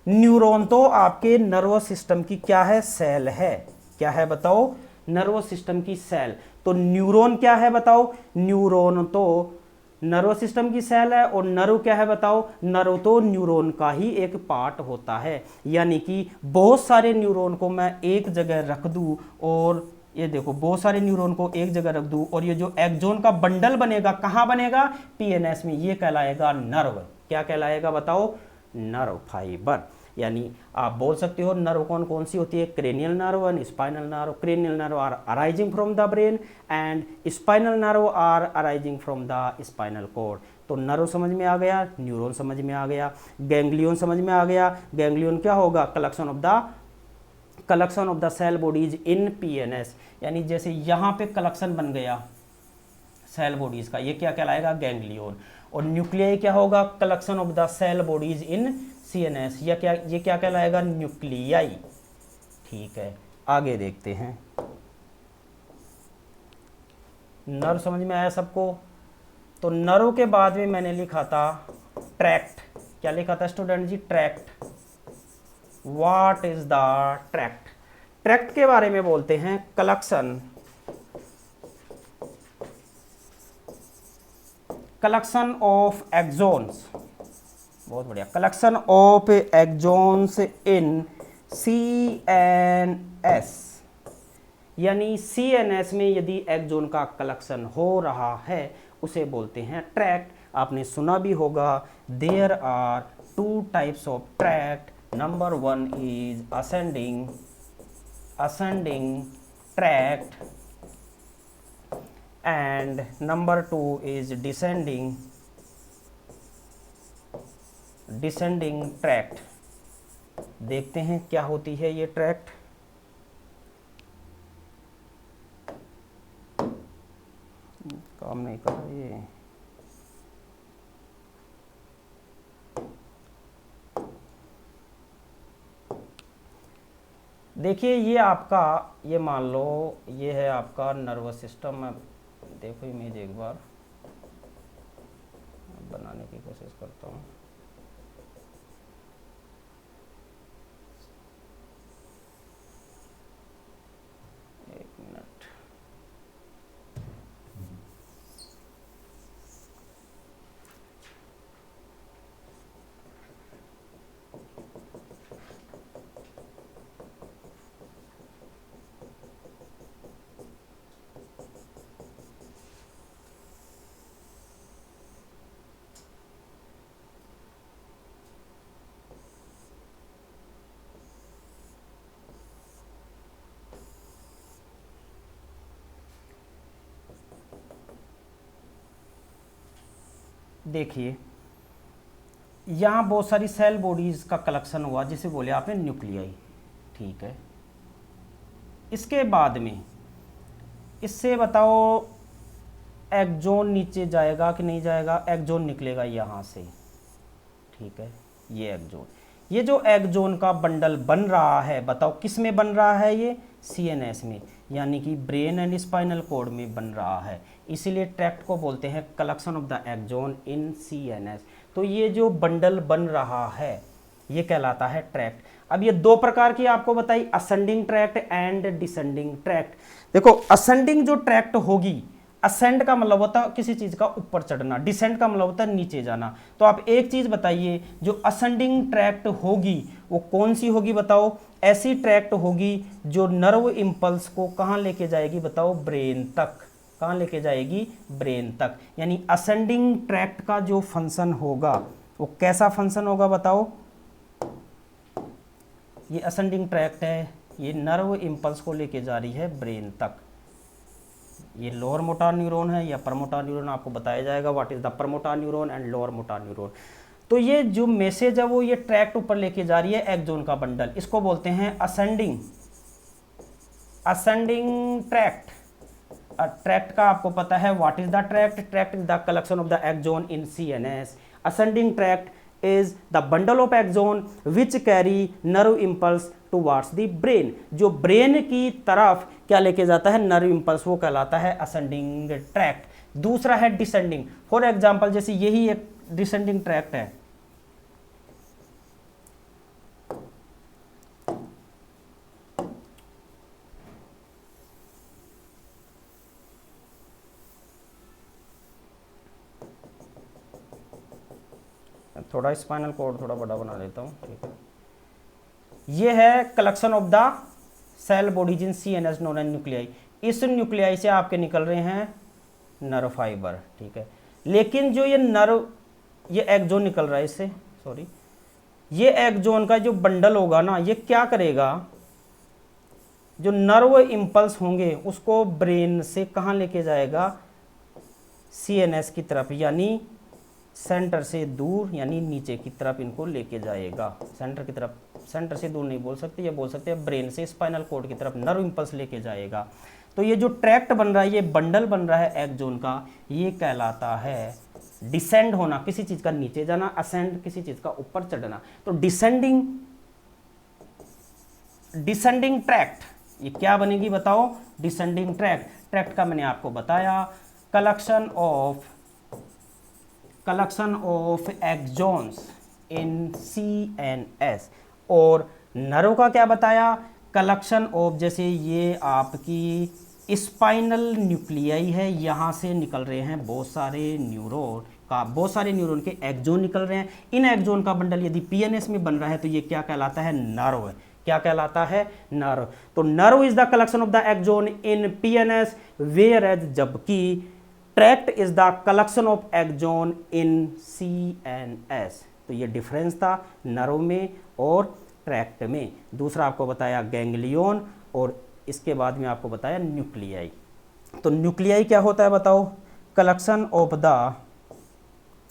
न्यूरॉन तो आपके नर्वस सिस्टम की क्या है? सेल है। क्या है बताओ? नर्वस सिस्टम की सेल। तो न्यूरॉन क्या है बताओ? न्यूरॉन तो नर्वस सिस्टम की सेल है। और नर्व क्या है बताओ? नर्व तो न्यूरॉन का ही एक पार्ट होता है। यानी कि बहुत सारे न्यूरॉन को मैं एक जगह रख दूं, और ये देखो बहुत सारे न्यूरॉन को एक जगह रख दूं, और ये जो एक्सोन का बंडल बनेगा कहाँ बनेगा? PNS में। ये कहलाएगा नर्व। क्या कहलाएगा बताओ? Nerve fibre. यानी आप बोल सकते हो नर्व कौन कौन सी होती है? Cranial nerve and spinal nerve. Cranial nerve are arising from the brain and spinal nerve are arising from the spinal cord. तो नर्व समझ में आ गया, न्यूरॉन समझ में आ गया, गैंग्लियन समझ में आ गया। गैंग्लियन क्या होगा? Collection of the cell bodies in PNS। यानी जैसे यहाँ पे कलेक्शन बन गया सेल बॉडीज का, ये क्या कहलाएगा? गैंग्लियन। और न्यूक्लियाई क्या होगा? Collection of the cell bodies in CNS, या क्या, ये क्या कहलाएगा? न्यूक्लियाई। ठीक है, आगे देखते हैं। नर्व समझ में आया सबको? तो नर्व के बाद में मैंने लिखा था ट्रैक्ट। क्या लिखा था student ji? Tract. What is the tract? Tract के बारे में बोलते हैं कलेक्शन ऑफ एक्सोन्स। बहुत बढ़िया। Collection of exons in CNS। यानी CNS में यदि एक्सोन का कलेक्शन हो रहा है उसे बोलते हैं ट्रैक्ट। आपने सुना भी होगा, there are 2 types of tract. Number 1 is ascending tract and number 2 is descending tract। देखते हैं क्या होती है ये ट्रैक्ट। काम नहीं कर रहा ये। देखिए ये आपका, ये मान लो ये है आपका नर्वस सिस्टम। मैं देखो इमेज एक बार बनाने की कोशिश करता हूँ। एक मिनट। देखिए यहाँ बहुत सारी सेल बॉडीज का कलेक्शन हुआ जिसे बोले आपने न्यूक्लियाई। ठीक है, इसके बाद में इससे बताओ एक्सोन नीचे जाएगा कि नहीं जाएगा? एक्सोन निकलेगा यहाँ से। ठीक है, ये एक्सोन, ये जो एक्सोन का बंडल बन रहा है बताओ किस में बन रहा है? ये CNS में, यानी कि ब्रेन एंड स्पाइनल कॉर्ड में बन रहा है। इसीलिए ट्रैक्ट को बोलते हैं collection of the axon in CNS। तो ये जो बंडल बन रहा है ये कहलाता है ट्रैक्ट। अब ये 2 प्रकार की आपको बताई, ascending tract and descending tract. देखो असेंडिंग जो ट्रैक्ट होगी, असेंड का मतलब होता है किसी चीज का ऊपर चढ़ना, डिसेंड का मतलब होता है नीचे जाना। तो आप एक चीज बताइए, जो असेंडिंग ट्रैक्ट होगी वो कौन सी होगी बताओ? ऐसी ट्रैक्ट होगी जो नर्व इंपल्स को कहां लेके जाएगी बताओ? ब्रेन तक। कहां लेके जाएगी? ब्रेन तक। यानी असेंडिंग ट्रैक्ट का जो फंक्शन होगा वो कैसा फंक्शन होगा बताओ? ये असेंडिंग ट्रैक्ट है, ये नर्व इंपल्स को लेके जा रही है ब्रेन तक। ये लोअर मोटर न्यूरॉन है या अपर मोटर न्यूरॉन, आपको बताया जाएगा what is the upper motor neuron and lower motor neuron. तो ये जो मैसेज है वो ये ट्रैक्ट ऊपर लेके जा रही है एक्सोन का बंडल, इसको बोलते हैं असेंडिंग ट्रैक्ट। ट्रैक्ट का आपको पता है what is the tract? Tract is the collection of the axon in CNS. Ascending tract is the bundle of axon which carry nerve impulse towards the brain। जो ब्रेन की तरफ क्या लेके जाता है? नर्व इंपल्स, वो कहलाता है असेंडिंग ट्रैक्ट। दूसरा है डिसेंडिंग। फॉर एग्जांपल जैसे यही एक डिसेंडिंग ट्रैक्ट है, थोड़ा स्पाइनल कॉर्ड थोड़ा बड़ा बना लेता हूँ, ठीक है। ये है collection of the cell bodies in CNS known as nuclei. इस न्यूक्लियाई से आपके निकल रहे हैं नर्व फाइबर, ठीक है। लेकिन जो ये नर्व, ये एक्सोन निकल रहा है इससे, सॉरी, ये एक्सोन का जो बंडल होगा ना, ये क्या करेगा? जो नर्व इंपल्स होंगे उसको ब्रेन से कहाँ लेके जाएगा? सीएनएस की तरफ, यानी सेंटर से दूर, यानी नीचे की तरफ इनको लेके जाएगा। सेंटर की तरफ, सेंटर से दूर नहीं बोल सकते, ये बोल सकते हैं ब्रेन से स्पाइनल कॉर्ड की तरफ नर्व इंपल्स लेके जाएगा। तो ये जो ट्रैक्ट बन रहा है, ये बंडल बन रहा है एक्सोन का, ये कहलाता है डिसेंड होना, किसी चीज का नीचे जाना, असेंड किसी चीज का ऊपर चढ़ना। तो डिसेंडिंग ट्रैक्ट ये क्या बनेगी बताओ? Descending tract. ट्रैक्ट का मैंने आपको बताया collection of exons in CNS. और नर्व का क्या बताया? कलेक्शन ऑफ, जैसे ये आपकी स्पाइनल न्यूक्लियाई है, यहाँ से निकल रहे हैं बहुत सारे न्यूरॉन के एक्सोन निकल रहे हैं। इन एक्सोन का बंडल यदि पीएनएस में बन रहा है तो ये क्या कहलाता है? नर्व। क्या कहलाता है? नर्व। तो nerve is the collection of the axon in PNS, whereas, जबकि tract is the collection of axon in CNS. तो ये डिफरेंस था नर्व में और ट्रैक्ट में। दूसरा आपको बताया गैंग्लियन, और इसके बाद में आपको बताया न्यूक्लियाई। तो न्यूक्लियाई क्या होता है बताओ? कलेक्शन ऑफ द,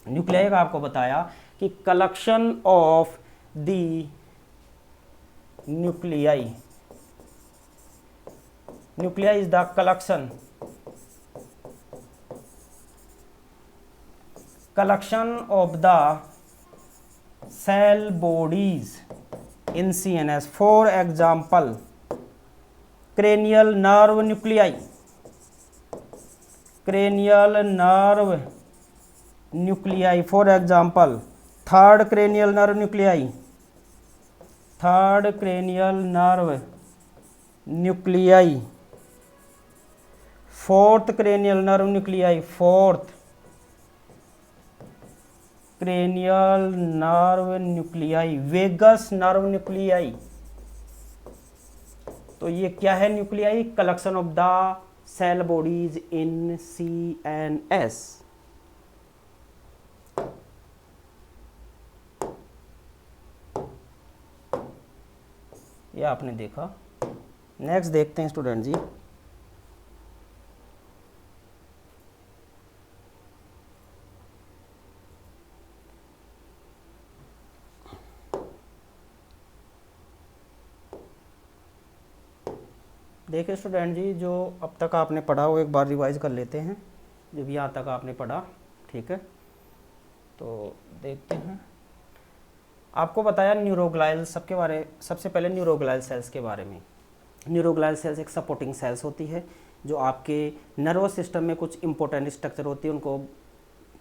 न्यूक्लियाई का आपको बताया कि collection of the nuclei is the collection of the cell bodies in CNS. For example, cranial nerve nuclei, for example, third cranial nerve nuclei, fourth cranial nerve nuclei, cranial nerve nuclei, vagus nerve nuclei. तो ये क्या है? Nuclei, collection of the cell bodies in CNS. ये आपने देखा। नेक्स्ट देखते हैं स्टूडेंट जी, देखिए स्टूडेंट जी, जो अब तक आपने पढ़ा वो एक बार रिवाइज कर लेते हैं, जो भी यहाँ तक आपने पढ़ा, ठीक है। तो देखते हैं, आपको बताया न्यूरोग्लायल सबसे पहले न्यूरोग्लायल सेल्स के बारे में। न्यूरोग्लायल सेल्स एक सपोर्टिंग सेल्स होती है जो आपके नर्वस सिस्टम में कुछ इंपॉर्टेंट स्ट्रक्चर होती है उनको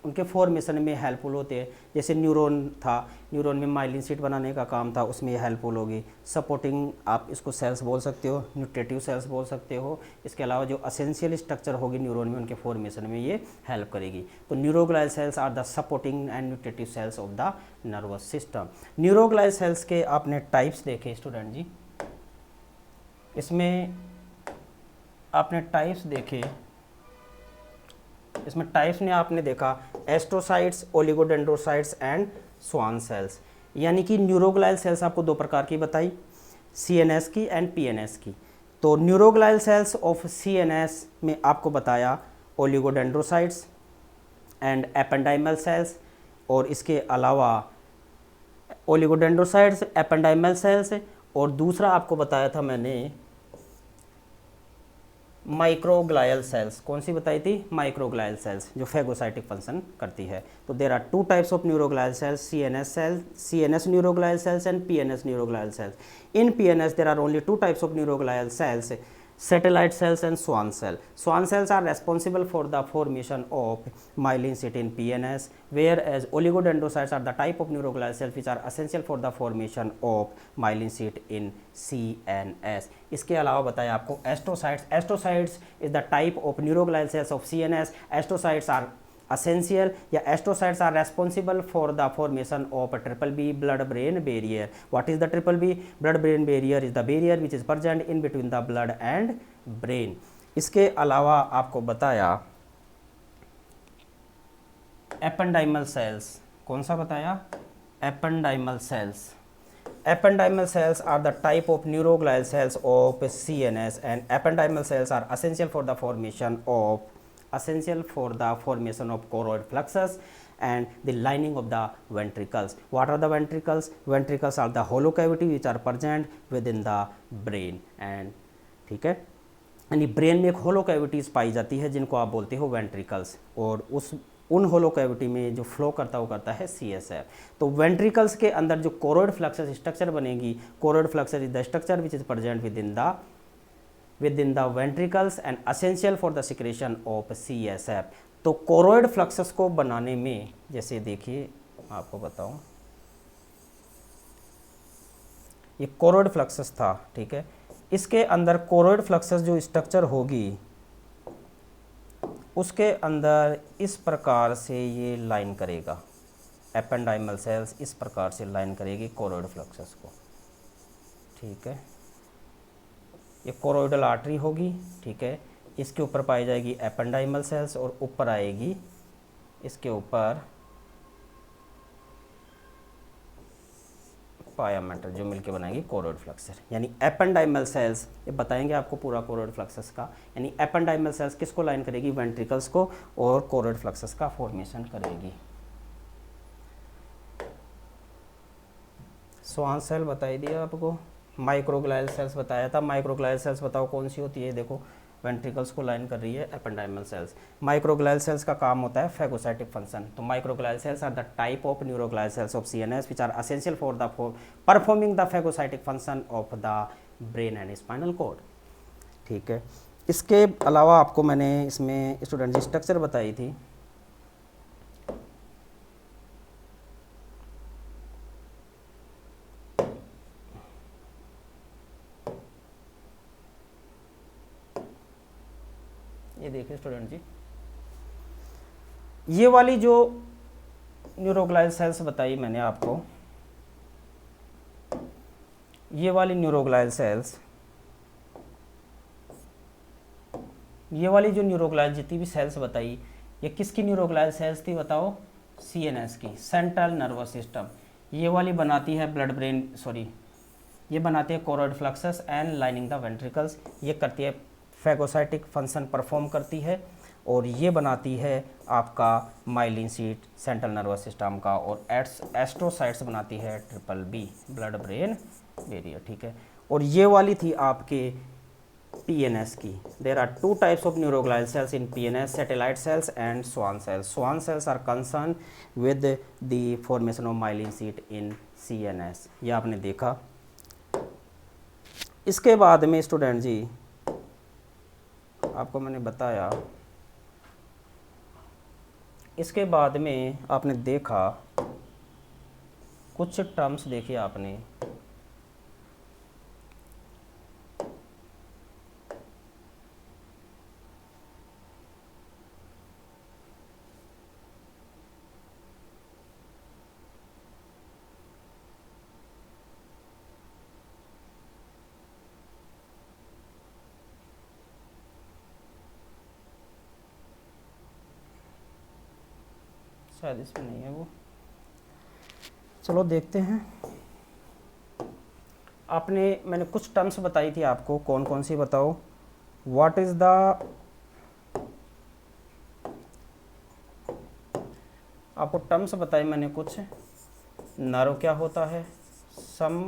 उनके फॉर्मेशन में हेल्पफुल होते हैं। जैसे न्यूरॉन था, न्यूरॉन में माइलिन शीट बनाने का काम था, उसमें ये हेल्पफुल होगी। सपोर्टिंग आप इसको सेल्स बोल सकते हो, न्यूट्रेटिव सेल्स बोल सकते हो। इसके अलावा जो असेंशियल स्ट्रक्चर होगी न्यूरॉन में, उनके फॉर्मेशन में ये हेल्प करेगी। तो neuroglial cells are the supporting and nutritive cells of the nervous system. Neuroglial cells के आपने टाइप्स देखे स्टूडेंट जी, इसमें आपने टाइप्स देखे, इसमें टाइप्स में आपने देखा astrocytes, oligodendrocytes and Schwann sales. यानी कि न्यूरोग्लाइल सेल्स आपको दो प्रकार की बताई, सीएनएस की एंड पीएनएस की। तो न्यूरोग्लाइल सेल्स ऑफ सीएनएस में आपको बताया ओलिगोडेंड्रोसाइट्स एंड एपेंडाइमल सेल्स, और इसके अलावा ओलिगोडेंड्रोसाइट्स, एपेंडाइमल सेल्स, और दूसरा आपको बताया था मैंने माइक्रोग्लायल सेल्स। कौन सी बताई थी? माइक्रोग्लायल सेल्स, जो फेगोसाइटिक फंक्शन करती है। तो there are two types of neuroglial cells, CNS cells, CNS neuroglial cells and PNS neuroglial cells. In PNS there are only two types of neuroglial cells, satellite cells and Schwann cell. Schwann cells are responsible for the formation of myelin sheath in PNS, whereas oligodendrocytes are the type of neuroglial cells which are essential for the formation of myelin sheath in CNS. इसके अलावा बताया आपको astrocytes. Astrocytes is the type of neuroglial cells of CNS. Astrocytes are essential या astrocytes are responsible for the formation of a triple B blood brain barrier. What is the triple B? Blood brain barrier is the barrier which is present in between the blood and brain. इसके अलावा आपको बताया एपेंडाइमल सेल्स. कौन सा बताया? Ependymal sales. Ependymal cells are the type of neuroglial cells of CNS, and ependymal cells are essential for the formation of choroid plexus and the lining of the ventricles. What are the ventricles? Ventricles are the hollow cavity which are present within the brain. And ठीक है, यानी ब्रेन में एक होलो कैविटीज़ पाई जाती है जिनको आप बोलते हो वेंट्रिकल्स, और उन होलो कैविटी में जो फ्लो करता है CSF. तो वेंट्रिकल्स के अंदर जो कोरोइड फ्लक्सस स्ट्रक्चर बनेगी, choroid plexus is the structure which is present within the ventricles and essential for the secretion of CSF. तो कोरोइड फ्लक्सस को बनाने में, जैसे देखिए आपको बताऊं, ये कोरोइड फ्लक्सस था, ठीक है, इसके अंदर कोरोइड फ्लक्सस जो स्ट्रक्चर होगी उसके अंदर इस प्रकार से ये लाइन करेगा. एपेंडाइमल सेल्स इस प्रकार से लाइन करेगी कोरोइड फ्लक्सस को, ठीक है. ये कोरोइडल आर्टरी होगी, ठीक है. इसके ऊपर पाई जाएगी एपेंडाइमल सेल्स और ऊपर आएगी इसके ऊपर पाया मेटल जो मिलके बनाएगी कोरोइड फ्लक्सर. यानी एपेंडाइमल सेल्स, ये बताएंगे आपको पूरा कोरोइड फ्लक्सस का. यानी एपेंडाइमल सेल्स किसको लाइन करेगी? वेंट्रिकल्स को, और कोरोइड फ्लक्सस का फॉर्मेशन करेगी. स्वान सेल बताई दिया आपको. माइक्रोग्लायल सेल्स बताया था. माइक्रोग्लायल सेल्स बताओ कौन सी होती है? देखो वेंट्रिकल्स को लाइन कर रही है एपेंडाइमल सेल्स. माइक्रोग्लायल सेल्स का काम होता है फेगोसाइटिक फंक्शन. तो microglial cells are the type of neuroglial cells of CNS which are essential for the performing the phagocytic function of the brain and spinal cord, ठीक है. इसके अलावा आपको मैंने इसमें स्टूडेंट स्ट्रक्चर बताई थी. ये देखिए स्टूडेंट जी, ये वाली जो न्यूरोग्लायल सेल्स बताई मैंने आपको, ये वाली न्यूरोग्लायल सेल्स, ये वाली जो न्यूरोग्लायल जितनी भी सेल्स बताई, ये किसकी न्यूरोग्लायल सेल्स थी बताओ? CNS की, सेंट्रल नर्वस सिस्टम. ये वाली बनाती है ब्लड ब्रेन, सॉरी, ये बनाती है choroid plexus and lining the ventricles. ये करती है फेगोसाइटिक फंक्शन परफॉर्म करती है, और ये बनाती है आपका myelin sheath central nervous system का, और एस्ट्रोसाइट्स बनाती है triple B blood brain barrier, ठीक है. और ये वाली थी आपके PNS की. There are two types of neuroglial cells in PNS, satellite cells and Schwann cells. Schwann cells are concern with the formation of myelin sheath in CNS. ये आपने देखा. इसके बाद में स्टूडेंट जी आपको मैंने बताया इसके बाद में आपने देखा कुछ टर्म्स देखिए आपने, शायद इसमें नहीं है वो, चलो देखते हैं। मैंने कुछ टर्म्स बताई थी आपको, कौन कौन सी बताओ। व्हाट इज द, आपको टर्म्स बताए मैंने कुछ। नर्व क्या होता है, some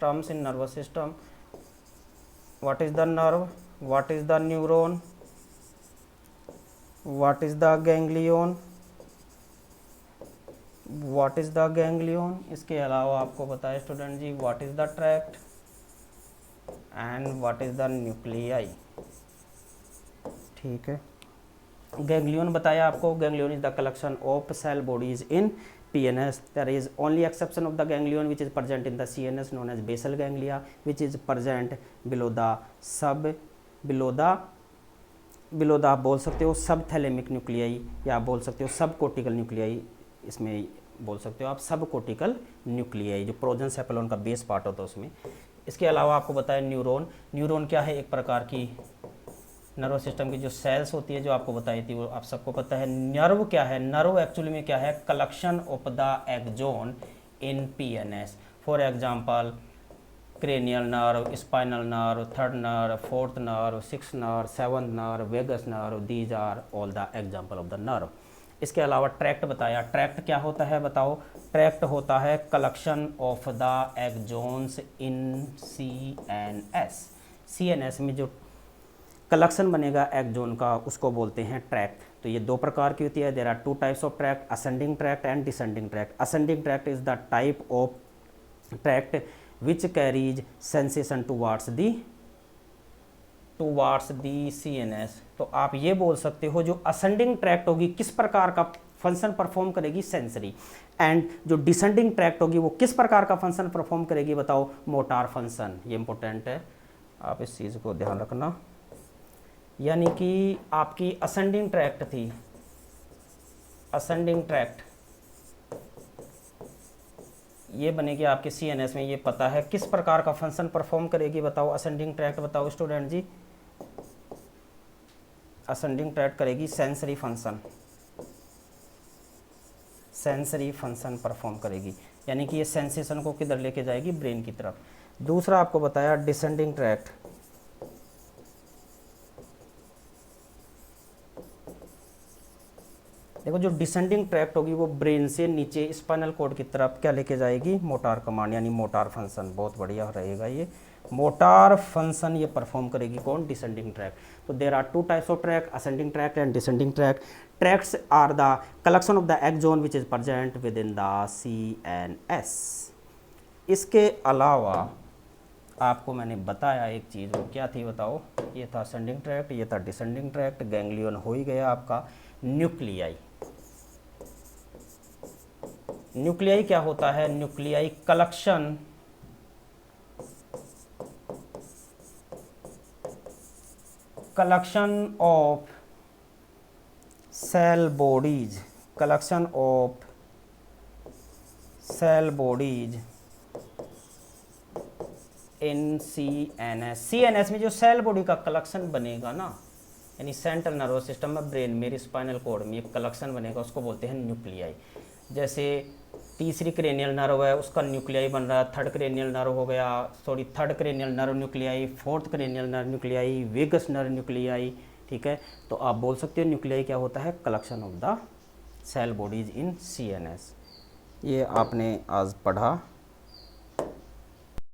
terms in nervous system. What is the nerve, what is the neuron, what is the ganglion, what is the ganglion. इसके अलावा आपको बताया student ji what is the tract and what is the nuclei. ठीक है, गैंग्लियन बताया आपको, ganglion is the collection of cell bodies in PNS. There is only exception of the ganglion which is present in the CNS known as basal ganglia which is present below the sub, below the आप बोल सकते हो सब थैलेमिक न्यूक्लियाई, या आप बोल सकते हो सब कोर्टिकल न्यूक्लियाई, इसमें बोल सकते हो आप सब कोर्टिकल न्यूक्लियाई, जो प्रोजेंसेफेलॉन का बेस पार्ट होता है उसमें। इसके अलावा आपको बताया न्यूरॉन। न्यूरॉन क्या है, एक प्रकार की नर्वस सिस्टम की जो सेल्स होती है, जो आपको बताई थी वो आप सबको पता है। नर्व क्या है, नर्व एक्चुअली में क्या है, collection of the axon in PNS. For example cranial nerve, spinal nerve, third nerve, fourth nerve, six nerve, seventh nerve, vagus nerve, these are all the example of the nerve. इसके अलावा ट्रैक्ट बताया। ट्रैक्ट क्या होता है बताओ, ट्रैक्ट होता है collection of the exons in CNS. CNS में जो कलेक्शन बनेगा एक्सोन का उसको बोलते हैं ट्रैक्ट। तो ये दो प्रकार की होती है। There are two types of tract, ascending tract and descending tract. Ascending tract is the type of tract which carries sensation towards the CNS. तो आप ये बोल सकते हो जो असेंडिंग ट्रैक्ट होगी किस प्रकार का फंक्शन परफॉर्म करेगी, सेंसरी। एंड जो डिसेंडिंग ट्रैक्ट होगी वो किस प्रकार का फंक्शन परफॉर्म करेगी बताओ, मोटार फंक्शन। ये इंपॉर्टेंट है, आप इस चीज़ को ध्यान रखना। यानी कि आपकी असेंडिंग ट्रैक्ट थी, असेंडिंग ट्रैक्ट ये बनेगी आपके सीएनएस में, ये पता है किस प्रकार का फंक्शन परफॉर्म करेगी बताओ असेंडिंग ट्रैक्ट। बताओ स्टूडेंट जी, असेंडिंग ट्रैक्ट करेगी sensory function, sensory function perform करेगी, यानी कि ये सेंसेशन को किधर लेके जाएगी, ब्रेन की तरफ। दूसरा आपको बताया डिसेंडिंग ट्रैक्ट। देखो जो डिसेंडिंग ट्रैक्ट होगी वो ब्रेन से नीचे स्पाइनल कॉर्ड की तरफ क्या लेके जाएगी, मोटार कमांड, यानी मोटार फंक्शन। बहुत बढ़िया रहेगा ये, मोटार फंक्शन ये परफॉर्म करेगी कौन, डिसेंडिंग ट्रैक्ट। तो there are two types of tract, ascending tract and descending tract. Tracts are the collection of the axon which is present with in the CNS. इसके अलावा आपको मैंने बताया एक चीज़, वो क्या थी बताओ, ये था असेंडिंग ट्रैक्ट, ये था डिसेंडिंग ट्रैक्ट, गैंग्लियन हो ही गया आपका। न्यूक्लियाई, न्यूक्लियाई क्या होता है, nuclei collection of cell bodies, collection of cell bodies in CNS. CNS में जो सेल बॉडी का कलेक्शन बनेगा ना, यानी सेंट्रल नर्वस सिस्टम में, ब्रेन में, स्पाइनल कॉर्ड में एक कलेक्शन बनेगा, उसको बोलते हैं न्यूक्लियाई। जैसे तीसरी क्रेनियल नर्व है, उसका न्यूक्लियाई बन रहा है, थर्ड क्रेनियल नर्व हो गया, sorry third cranial nerve nuclei, fourth cranial nerve nuclei, vagus nerve nuclei. ठीक है, तो आप बोल सकते हो न्यूक्लियाई क्या होता है, collection of the cell bodies in CNS. ये आपने आज पढ़ा।